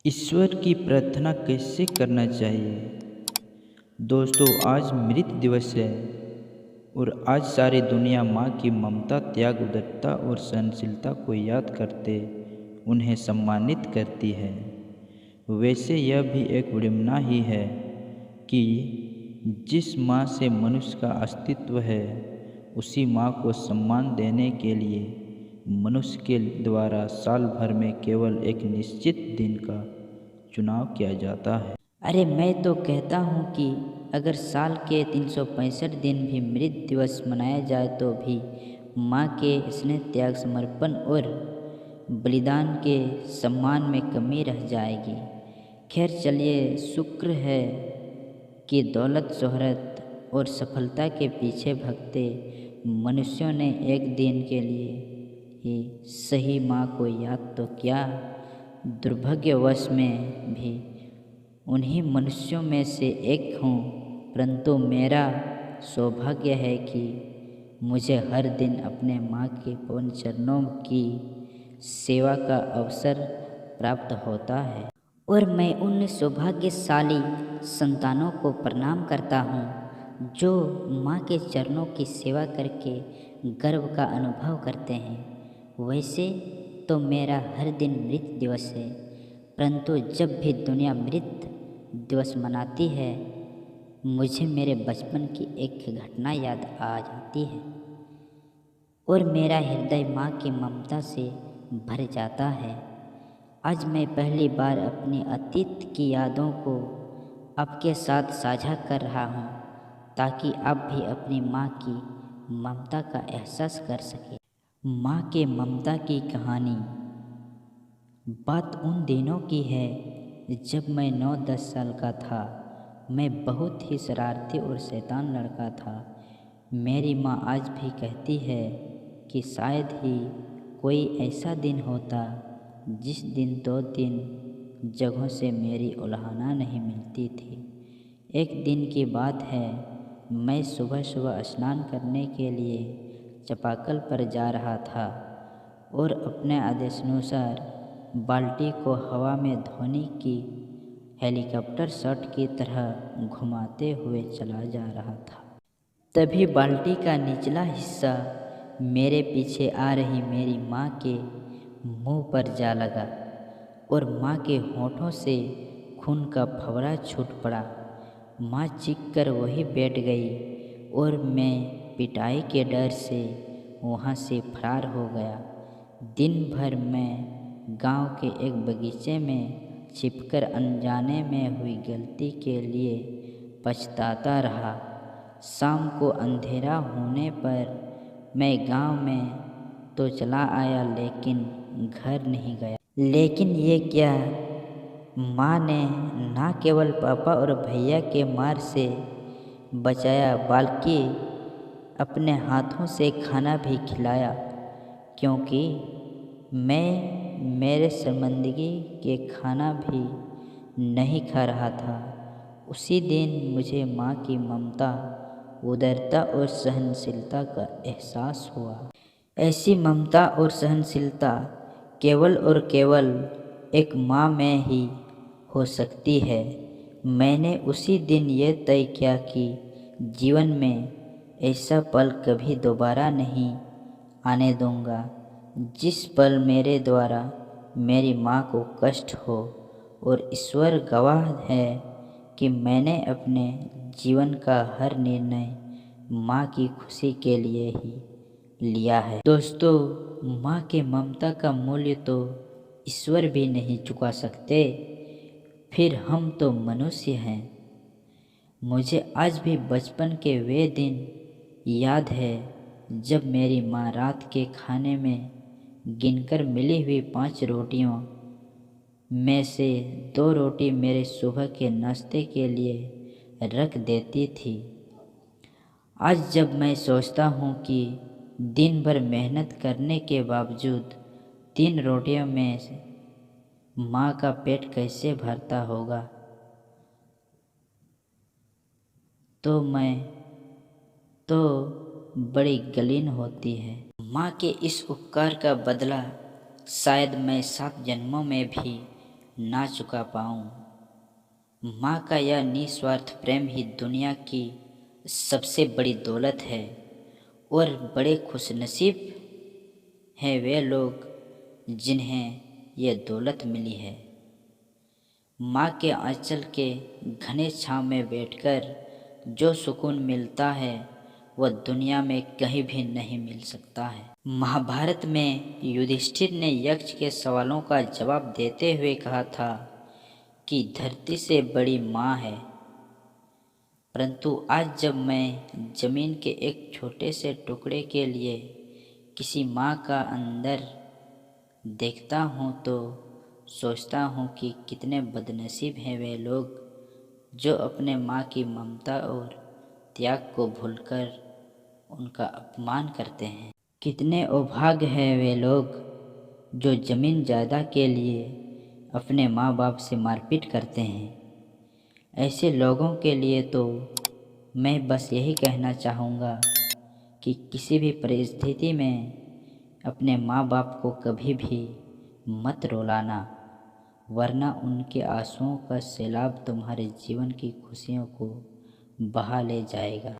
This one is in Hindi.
ईश्वर की प्रार्थना कैसे करना चाहिए। दोस्तों, आज मृत दिवस है और आज सारी दुनिया माँ की ममता, त्याग, उदारता और सहनशीलता को याद करते उन्हें सम्मानित करती है। वैसे यह भी एक विडंबना ही है कि जिस माँ से मनुष्य का अस्तित्व है, उसी माँ को सम्मान देने के लिए मनुष्य के द्वारा साल भर में केवल एक निश्चित दिन का चुनाव किया जाता है। अरे मैं तो कहता हूँ कि अगर साल के 365 दिन भी मृत दिवस मनाया जाए तो भी माँ के स्नेह, त्याग, समर्पण और बलिदान के सम्मान में कमी रह जाएगी। खैर चलिए, शुक्र है कि दौलत, शोहरत और सफलता के पीछे भगते मनुष्यों ने एक दिन के लिए ही सही माँ को याद तो किया। दुर्भाग्यवश में भी उन्हीं मनुष्यों में से एक हूँ, परंतु मेरा सौभाग्य है कि मुझे हर दिन अपने माँ के पवन चरणों की सेवा का अवसर प्राप्त होता है। और मैं उन सौभाग्यशाली संतानों को प्रणाम करता हूँ जो माँ के चरणों की सेवा करके गर्व का अनुभव करते हैं। वैसे तो मेरा हर दिन मृत दिवस है, परंतु जब भी दुनिया मृत दिवस मनाती है, मुझे मेरे बचपन की एक घटना याद आ जाती है और मेरा हृदय माँ की ममता से भर जाता है। आज मैं पहली बार अपनी अतीत की यादों को आपके साथ साझा कर रहा हूँ, ताकि आप भी अपनी माँ की ममता का एहसास कर सकें। माँ के ममता की कहानी। बात उन दिनों की है जब मैं 9-10 साल का था। मैं बहुत ही शरारती और शैतान लड़का था। मेरी माँ आज भी कहती है कि शायद ही कोई ऐसा दिन होता जिस दिन 2-3 जगहों से मेरी उल्हाना नहीं मिलती थी। एक दिन की बात है, मैं सुबह सुबह स्नान करने के लिए चापाकल पर जा रहा था और अपने आदेशानुसार बाल्टी को हवा में धोनी की हेलीकॉप्टर शॉट की तरह घुमाते हुए चला जा रहा था। तभी बाल्टी का निचला हिस्सा मेरे पीछे आ रही मेरी माँ के मुंह पर जा लगा और माँ के होठों से खून का फव्वारा छूट पड़ा। माँ चीख कर वहीं बैठ गई और मैं पिटाई के डर से वहाँ से फरार हो गया। दिन भर मैं गांव के एक बगीचे में छिपकर अनजाने में हुई गलती के लिए पछताता रहा। शाम को अंधेरा होने पर मैं गांव में तो चला आया, लेकिन घर नहीं गया। लेकिन ये क्या, माँ ने न केवल पापा और भैया के मार से बचाया, बल्कि अपने हाथों से खाना भी खिलाया, क्योंकि मैं मेरे शर्मिंदगी के खाना भी नहीं खा रहा था। उसी दिन मुझे माँ की ममता, उदारता और सहनशीलता का एहसास हुआ। ऐसी ममता और सहनशीलता केवल और केवल एक माँ में ही हो सकती है। मैंने उसी दिन ये तय किया कि जीवन में ऐसा पल कभी दोबारा नहीं आने दूंगा जिस पल मेरे द्वारा मेरी माँ को कष्ट हो। और ईश्वर गवाह है कि मैंने अपने जीवन का हर निर्णय माँ की खुशी के लिए ही लिया है। दोस्तों, माँ के ममता का मूल्य तो ईश्वर भी नहीं चुका सकते, फिर हम तो मनुष्य हैं। मुझे आज भी बचपन के वे दिन याद है जब मेरी माँ रात के खाने में गिनकर मिली हुई 5 रोटियों में से 2 रोटी मेरे सुबह के नाश्ते के लिए रख देती थी। आज जब मैं सोचता हूँ कि दिन भर मेहनत करने के बावजूद 3 रोटियों में से माँ का पेट कैसे भरता होगा, तो बड़ी गलीन होती है। माँ के इस उपकार का बदला शायद मैं 7 जन्मों में भी ना चुका पाऊँ। माँ का यह निस्वार्थ प्रेम ही दुनिया की सबसे बड़ी दौलत है और बड़े खुशनसीब हैं वे लोग जिन्हें यह दौलत मिली है। माँ के आंचल के घने छाँव में बैठकर जो सुकून मिलता है वह दुनिया में कहीं भी नहीं मिल सकता है। महाभारत में युधिष्ठिर ने यक्ष के सवालों का जवाब देते हुए कहा था कि धरती से बड़ी माँ है। परंतु आज जब मैं जमीन के एक छोटे से टुकड़े के लिए किसी माँ का अंदर देखता हूँ तो सोचता हूँ कि कितने बदनसीब हैं वे लोग जो अपने माँ की ममता और त्याग को भूलकर उनका अपमान करते हैं। कितने अभागे हैं वे लोग जो ज़मीन जायदाद के लिए अपने माँ बाप से मारपीट करते हैं। ऐसे लोगों के लिए तो मैं बस यही कहना चाहूँगा कि किसी भी परिस्थिति में अपने माँ बाप को कभी भी मत रुलाना, वरना उनके आंसुओं का सैलाब तुम्हारे जीवन की खुशियों को बहा ले जाएगा।